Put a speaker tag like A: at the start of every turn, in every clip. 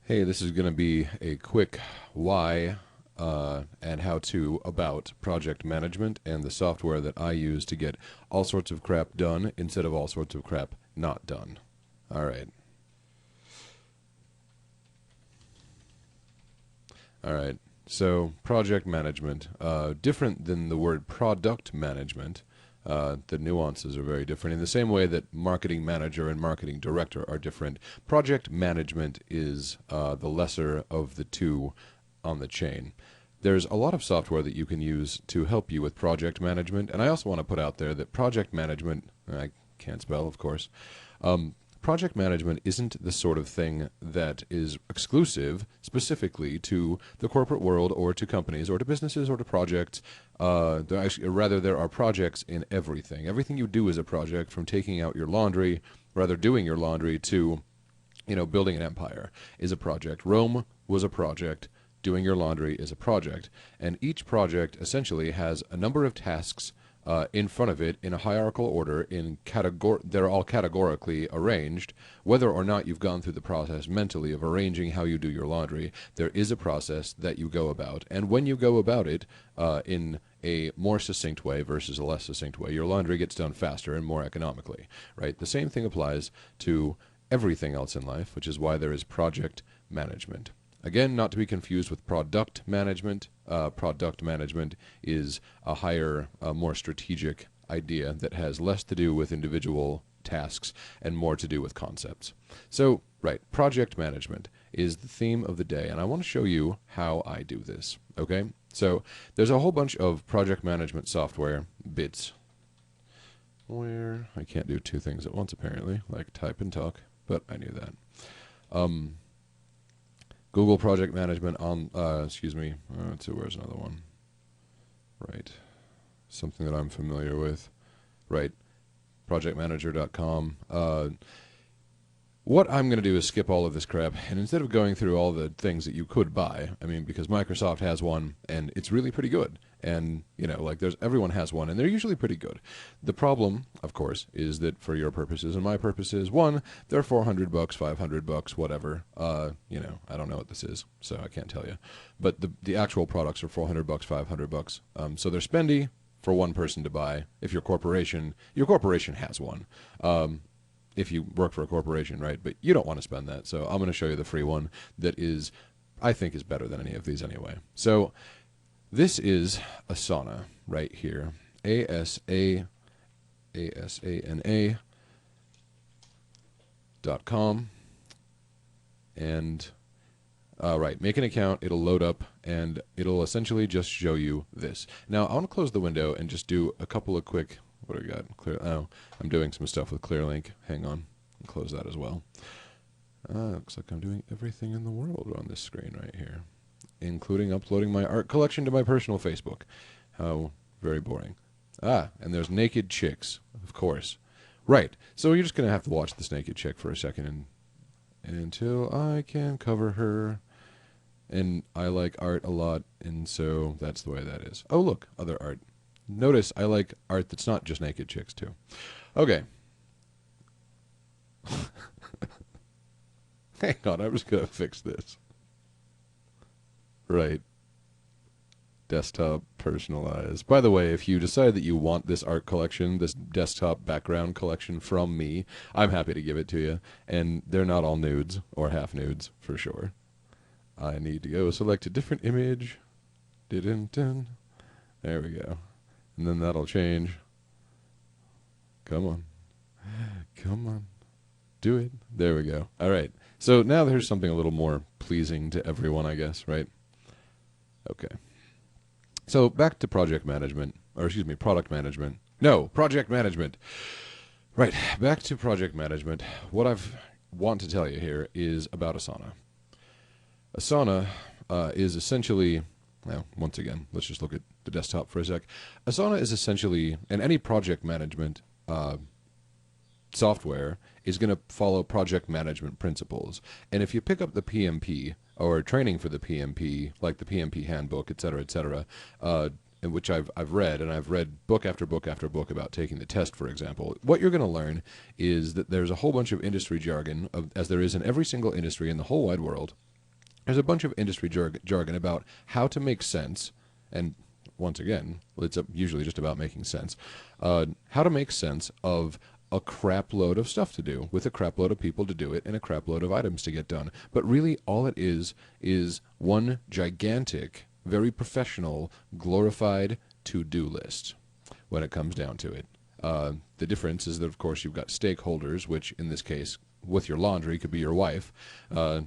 A: Hey, this is going to be a quick why and how to about project management and the software that I use to get all sorts of crap done instead of all sorts of crap not done. All right. All right. So, project management, different than the word product management. The nuances are very different. In the same way that marketing manager and marketing director are different, project management is the lesser of the two on the chain. There's a lot of software that you can use to help you with project management, and I also want to put out there that project management, I can't spell, of course, project management isn't the sort of thing that is exclusive specifically to the corporate world or to companies or to businesses or to projects. Rather, there are projects in everything. Everything you do is a project, from taking out your laundry, rather doing your laundry, to building an empire is a project. Rome was a project. Doing your laundry is a project. And each project essentially has a number of tasks in front of it in a hierarchical order. They're all categorically arranged. Whether or not you've gone through the process mentally of arranging how you do your laundry, there is a process that you go about. And when you go about it in a more succinct way versus a less succinct way, your laundry gets done faster and more economically, right? The same thing applies to everything else in life, which is why there is project management. Again, not to be confused with product management. Product management is a higher, more strategic idea that has less to do with individual tasks and more to do with concepts. So, right, project management is the theme of the day, and I want to show you how I do this, okay? So, there's a whole bunch of project management software bits where I can't do two things at once, apparently, like type and talk, but I knew that. Google Project Management on, so where's another one? Right. Something that I'm familiar with. Right. Projectmanager.com. What I'm going to do is skip all of this crap, and instead of going through all the things that you could buy, because Microsoft has one, and it's really pretty good, and, everyone has one, and they're usually pretty good. The problem, of course, is that for your purposes and my purposes, one, they're $400, $500, whatever. I don't know what this is, so I can't tell you. But the actual products are $400, $500. So they're spendy for one person to buy. If your corporation has one. If you work for a corporation, right? But you don't want to spend that, so I'm going to show you the free one that I think is better than any of these anyway. So this is Asana right here. ASANA.com. And right, make an account, it'll load up, and it'll essentially just show you this. Now, I want to close the window and just do a couple of quick, what do I got? I'm doing some stuff with ClearLink. Hang on, I'll close that as well. Looks like I'm doing everything in the world on this screen right here, including uploading my art collection to my personal Facebook. How very boring. And there's naked chicks, of course. Right, so you're just going to have to watch this naked chick for a second until I can cover her. And I like art a lot, and so that's the way that is. Oh, look, other art. Notice I like art that's not just naked chicks, too. Okay. Hang on, I'm just going to fix this. Right. Desktop personalize. By the way, if you decide that you want this art collection, this desktop background collection from me, I'm happy to give it to you. And they're not all nudes, or half nudes, for sure. I need to go select a different image. There we go. And then that'll change. Come on. Come on. Do it. There we go. All right. So now there's something a little more pleasing to everyone, I guess, right? Okay. So back to project management. Product management. No, project management. Right. Back to project management. What I want to tell you here is about Asana. Asana is essentially... Now, once again, let's just look at the desktop for a sec. Asana is essentially, and any project management software is going to follow project management principles. And if you pick up the PMP, or training for the PMP, like the PMP handbook, et cetera, in which I've read, and I've read book after book after book about taking the test, for example, what you're going to learn is that there's a whole bunch of industry jargon, as there is in every single industry in the whole wide world, there's a bunch of industry jargon about how to make sense, and once again, it's usually just about making sense, how to make sense of a crap load of stuff to do, with a crap load of people to do it, and a crap load of items to get done. But really, all it is one gigantic, very professional, glorified to-do list when it comes down to it. The difference is that, of course, you've got stakeholders, which in this case, with your laundry, could be your wife.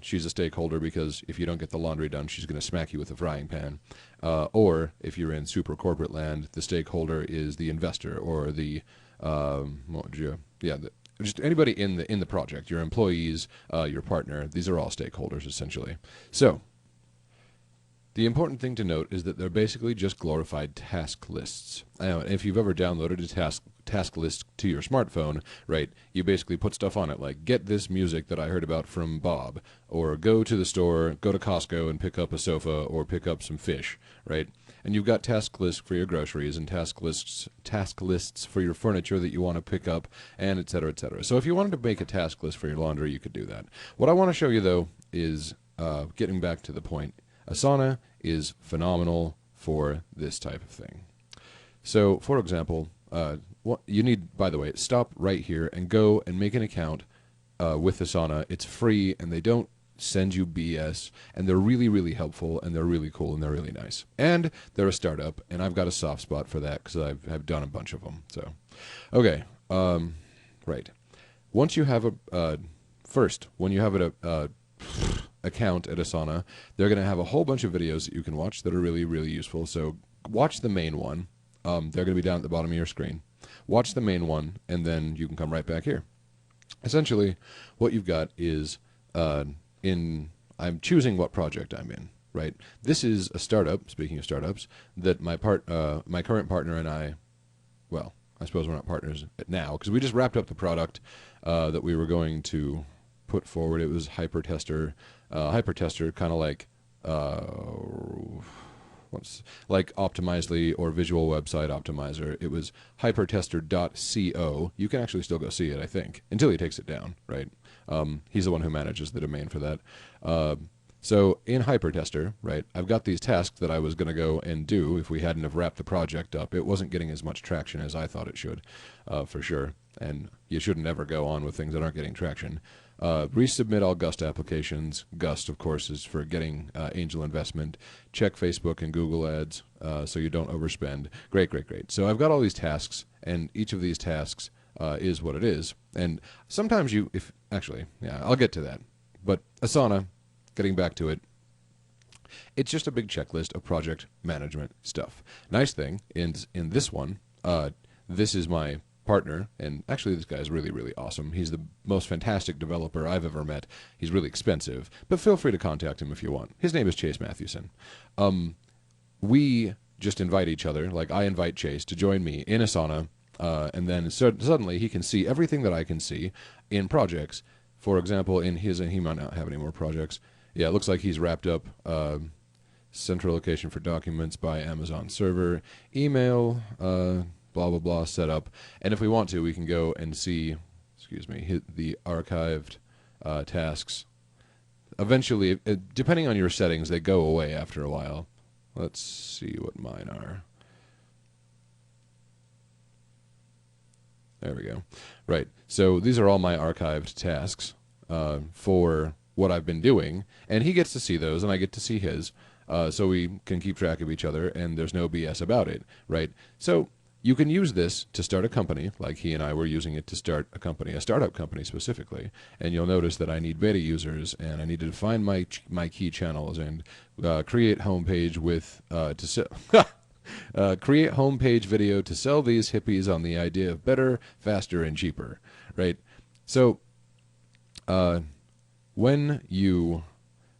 A: She's a stakeholder because if you don't get the laundry done, she's going to smack you with a frying pan. Or if you're in super corporate land, the stakeholder is the investor or the just anybody in the project, your employees, your partner. These are all stakeholders essentially. So the important thing to note is that they're basically just glorified task lists. If you've ever downloaded a task list to your smartphone, right, you basically put stuff on it like, get this music that I heard about from Bob, or go to the store, go to Costco and pick up a sofa or pick up some fish, right? And you've got task lists for your groceries and task lists for your furniture that you want to pick up, and et cetera, et cetera. So if you wanted to make a task list for your laundry, you could do that. What I want to show you, though, is getting back to the point. Asana is phenomenal for this type of thing. So, for example, what you need, by the way, stop right here and go and make an account with Asana. It's free, and they don't send you BS, and they're really, really helpful, and they're really cool, and they're really nice. And they're a startup, and I've got a soft spot for that because I've done a bunch of them. So, okay, right. Once you have when you have an account at Asana, they're going to have a whole bunch of videos that you can watch that are really, really useful. So watch the main one. They're going to be down at the bottom of your screen. Watch the main one, and then you can come right back here. Essentially, what you've got is I'm choosing what project I'm in, right? This is a startup, speaking of startups, that my current partner and I, well, I suppose we're not partners now, because we just wrapped up the product that we were going to put forward. It was Hypertester, kind of like like Optimizely or Visual Website Optimizer. It was hypertester.co. You can actually still go see it, I think, until he takes it down, right? He's the one who manages the domain for that. So in Hypertester, right, I've got these tasks that I was going to go and do if we hadn't have wrapped the project up. It wasn't getting as much traction as I thought it should, for sure. And you shouldn't ever go on with things that aren't getting traction. Resubmit all Gust applications. Gust, of course, is for getting angel investment. Check Facebook and Google ads so you don't overspend. Great, great, great. So I've got all these tasks, and each of these tasks is what it is. And sometimes I'll get to that. But Asana, getting back to it, it's just a big checklist of project management stuff. Nice thing in this one, this is my partner, and actually this guy is really, really awesome. He's the most fantastic developer I've ever met. He's really expensive, but feel free to contact him if you want. His name is Chase Mathewson. We just invite each other, like I invite Chase to join me in Asana, and then suddenly he can see everything that I can see in projects. For example, in his, and he might not have any more projects. Yeah, it looks like he's wrapped up central location for documents by Amazon server, email, blah, blah, blah, setup. And if we want to, we can go and see, hit the archived tasks. Eventually, depending on your settings, they go away after a while. Let's see what mine are. There we go. Right. So these are all my archived tasks for what I've been doing. And he gets to see those, and I get to see his. So we can keep track of each other, and there's no BS about it. Right. So you can use this to start a company, like he and I were using it to start a company, a startup company specifically. And you'll notice that I need beta users, and I need to define my key channels, and create homepage with to sell. Create homepage video to sell these hippies on the idea of better, faster, and cheaper. Right. So when you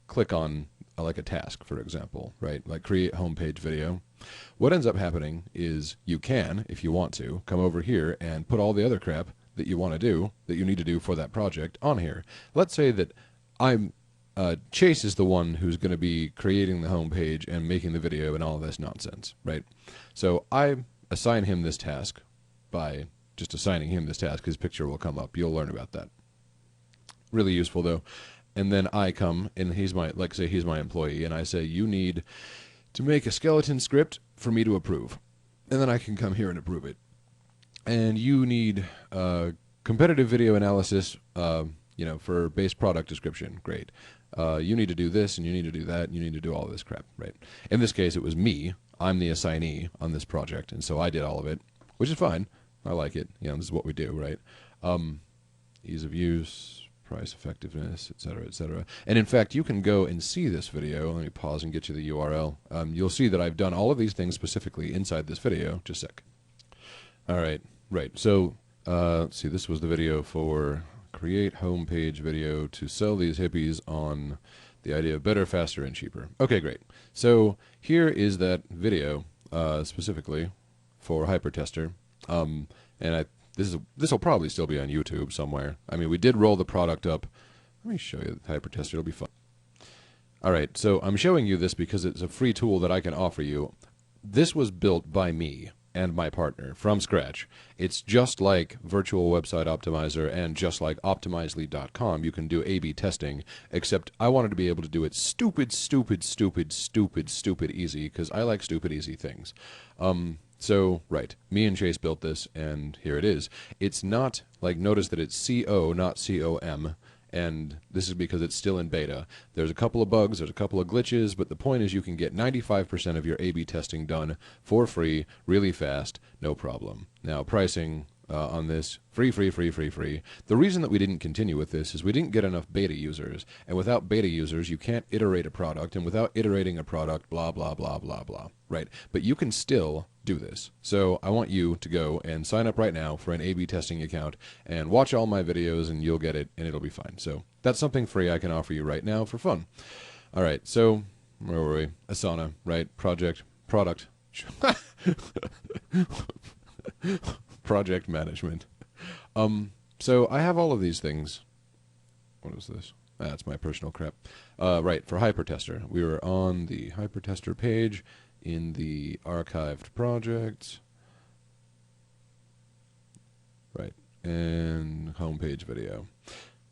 A: click on like a task, for example, right, like create homepage video, what ends up happening is you can, if you want to, come over here and put all the other crap that you want to do, that you need to do for that project on here. Let's say that Chase is the one who's going to be creating the homepage and making the video and all of this nonsense, right? So I assign him this task by just assigning him this task. His picture will come up. You'll learn about that. Really useful, though. And then I come, and he's my, like say he's my employee, and I say, you need to make a skeleton script for me to approve. And then I can come here and approve it. And you need competitive video analysis, for base product description. Great. You need to do this, and you need to do that, and you need to do all this crap, right? In this case, it was me. I'm the assignee on this project, and so I did all of it, which is fine. I like it. This is what we do, right? Ease of use, price effectiveness, etc., etc. And in fact, you can go and see this video. Let me pause and get you the URL. You'll see that I've done all of these things specifically inside this video. Just a sec. All right. Right. So, let's see. This was the video for create homepage video to sell these hippies on the idea of better, faster, and cheaper. Okay, great. So here is that video specifically for Hypertester. This will probably still be on YouTube somewhere. I mean, we did roll the product up. Let me show you the Hypertester. It'll be fun. All right. So I'm showing you this because it's a free tool that I can offer you. This was built by me and my partner from scratch. It's just like Virtual Website Optimizer and just like Optimizely.com. You can do A/B testing, except I wanted to be able to do it stupid easy, because I like stupid easy things. So, right, me and Chase built this, and here it is. It's not, like, notice that it's CO, not COM, and this is because it's still in beta. There's a couple of bugs, there's a couple of glitches, but the point is you can get 95% of your A/B testing done for free, really fast, no problem. Now, pricing on this, free. The reason that we didn't continue with this is we didn't get enough beta users, and without beta users, you can't iterate a product, and without iterating a product, blah, blah, blah, blah, blah, right? But you can still do this. So I want you to go and sign up right now for an A/B testing account and watch all my videos, and you'll get it, and it'll be fine. So that's something free I can offer you right now for fun. All right, so where were we? Asana, right? Product. Project management. So I have all of these things. What is this? That's my personal crap. Right, for Hypertester. We were on the Hypertester page in the archived projects. Right, and homepage video.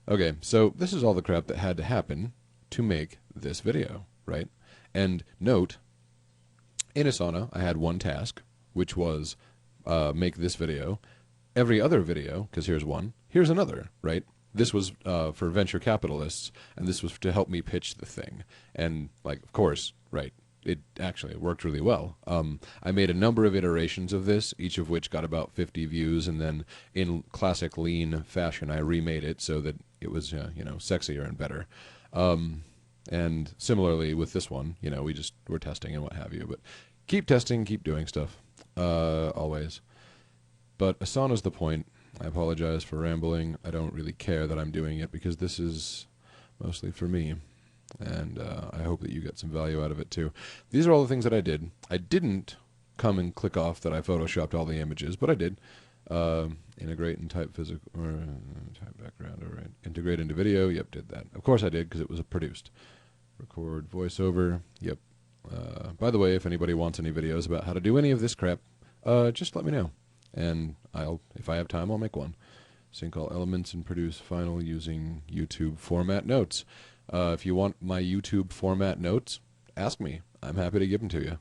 A: Okay, so this is all the crap that had to happen to make this video, right? And note, in Asana, I had one task, which was make this video. Every other video, because here's one, here's another, right? This was for venture capitalists, and this was to help me pitch the thing. And, like, of course, right, it worked really well. I made a number of iterations of this, each of which got about 50 views, and then in classic lean fashion, I remade it so that it was, sexier and better. And similarly with this one, we're testing and what have you. But keep testing, keep doing stuff, always. But Asana's the point. I apologize for rambling. I don't really care that I'm doing it because this is mostly for me. And I hope that you get some value out of it too. These are all the things that I did. I didn't come and click off that I photoshopped all the images, but I did. Integrate and type physical or type background. All right. Integrate into video. Yep, did that. Of course I did because it was produced. Record voiceover. Yep. By the way, if anybody wants any videos about how to do any of this crap, just let me know. And if I have time, I'll make one. Sync all elements and produce final using YouTube format notes. If you want my YouTube format notes, ask me. I'm happy to give them to you.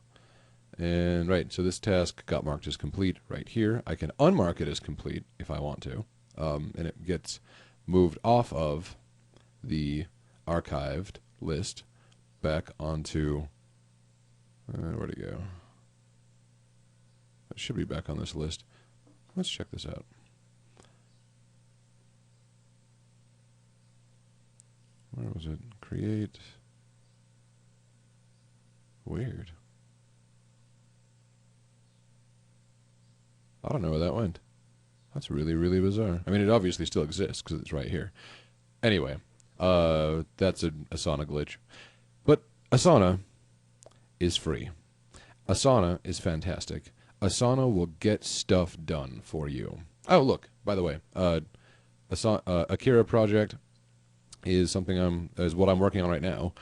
A: And right, so this task got marked as complete right here. I can unmark it as complete if I want to. And it gets moved off of the archived list back onto, where'd it go? It should be back on this list. Let's check this out. Where was it? Create. Weird. I don't know where that went. That's really, really bizarre. I mean, it obviously still exists because it's right here. Anyway, that's an Asana glitch. But Asana is free. Asana is fantastic. Asana will get stuff done for you. Oh, look, by the way, Akira project is is what I'm working on right now.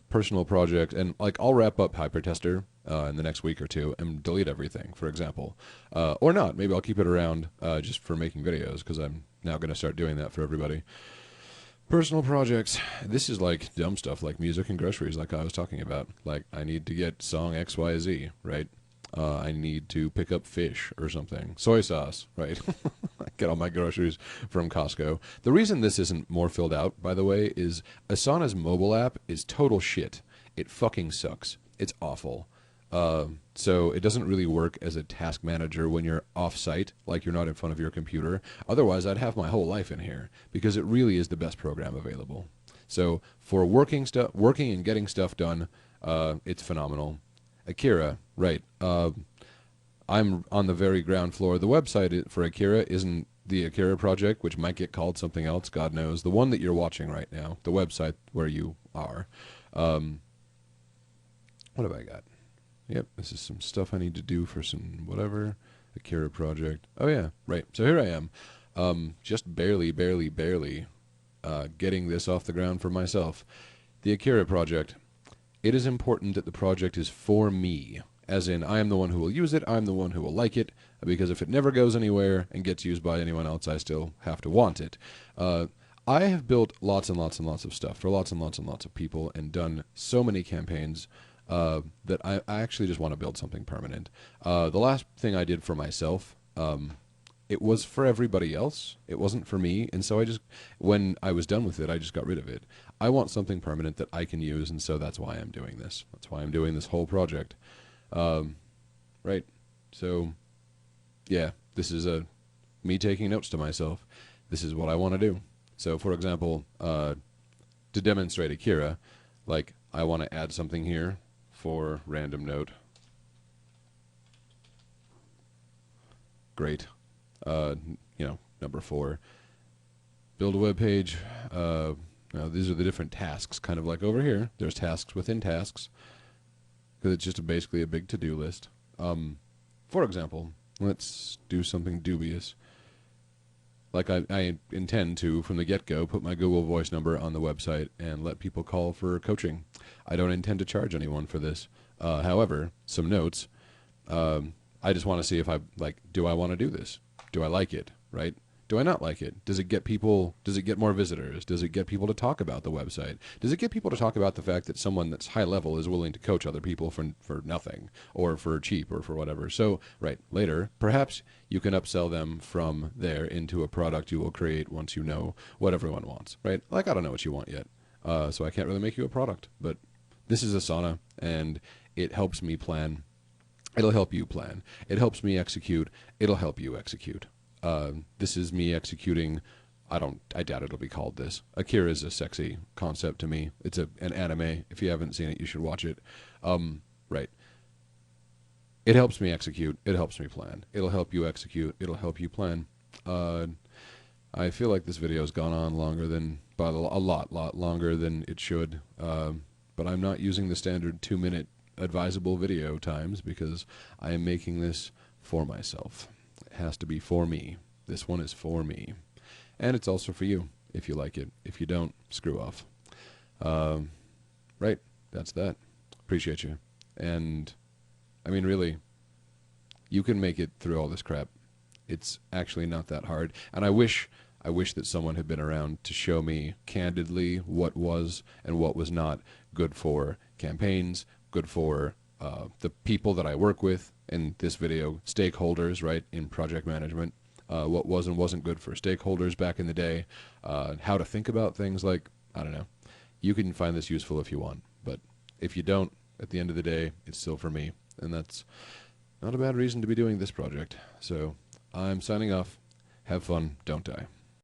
A: Personal project, and like I'll wrap up Hypertester in the next week or two and delete everything, for example. Or not. Maybe I'll keep it around just for making videos because I'm now going to start doing that for everybody. Personal projects. This is like dumb stuff like music and groceries, like I was talking about. Like, I need to get song XYZ, right? I need to pick up fish or something. Soy sauce, right? I get all my groceries from Costco. The reason this isn't more filled out, by the way, is Asana's mobile app is total shit. It fucking sucks. It's awful. So it doesn't really work as a task manager when you're off-site, like you're not in front of your computer. Otherwise, I'd have my whole life in here because it really is the best program available. So for working and getting stuff done, it's phenomenal. Akira, right? I'm on the very ground floor. The website for Akira isn't the Akira project, which might get called something else, God knows. The one that you're watching right now, the website where you are. What have I got? Yep, this is some stuff I need to do for some whatever. Akira project. Oh yeah, right. So here I am, just barely getting this off the ground for myself. The Akira project. It is important that the project is for me, as in I am the one who will use it, I'm the one who will like it, because if it never goes anywhere and gets used by anyone else, I still have to want it. I have built lots and lots and lots of stuff for lots and lots and lots of people and done so many campaigns that I actually just want to build something permanent. The last thing I did for myself, it was for everybody else. It wasn't for me, and so when I was done with it, I just got rid of it. I want something permanent that I can use, and so that's why I'm doing this. That's why I'm doing this whole project. Right. So, yeah, this is me taking notes to myself. This is what I want to do. So, for example, to demonstrate Akira, like, I want to add something here for random note. Great. Number 4. Build a web page. Now, these are the different tasks, kind of like over here. There's tasks within tasks, because it's just basically a big to-do list. For example, let's do something dubious. Like I intend to, from the get-go, put my Google Voice number on the website and let people call for coaching. I don't intend to charge anyone for this. However, some notes. I just want to see if do I want to do this? Do I like it, right? Do I not like it? Does it get more visitors? Does it get people to talk about the website? Does it get people to talk about the fact that someone that's high level is willing to coach other people for nothing or for cheap or for whatever? So, right, later, perhaps you can upsell them from there into a product you will create once you know what everyone wants, right? Like, I don't know what you want yet, so I can't really make you a product, but this is Asana, and it helps me plan. It'll help you plan. It helps me execute. It'll help you execute. This is me executing. I doubt it'll be called this. Akira is a sexy concept to me. It's an anime. If you haven't seen it, you should watch it. Right. It helps me execute. It helps me plan. It'll help you execute. It'll help you plan. I feel like this video has gone on longer than, but a lot longer than it should. But I'm not using the standard 2-minute advisable video times because I am making this for myself. It has to be for me. This one is for me. And it's also for you, if you like it. If you don't, screw off. Right, that's that. Appreciate you. And, I mean, really, you can make it through all this crap. It's actually not that hard. And I wish that someone had been around to show me candidly what was and what was not good for campaigns, good for the people that I work with, in this video, stakeholders, right, in project management, what was and wasn't good for stakeholders back in the day, how to think about things like, I don't know. You can find this useful if you want, but if you don't, at the end of the day, it's still for me, and that's not a bad reason to be doing this project. So I'm signing off. Have fun, don't die.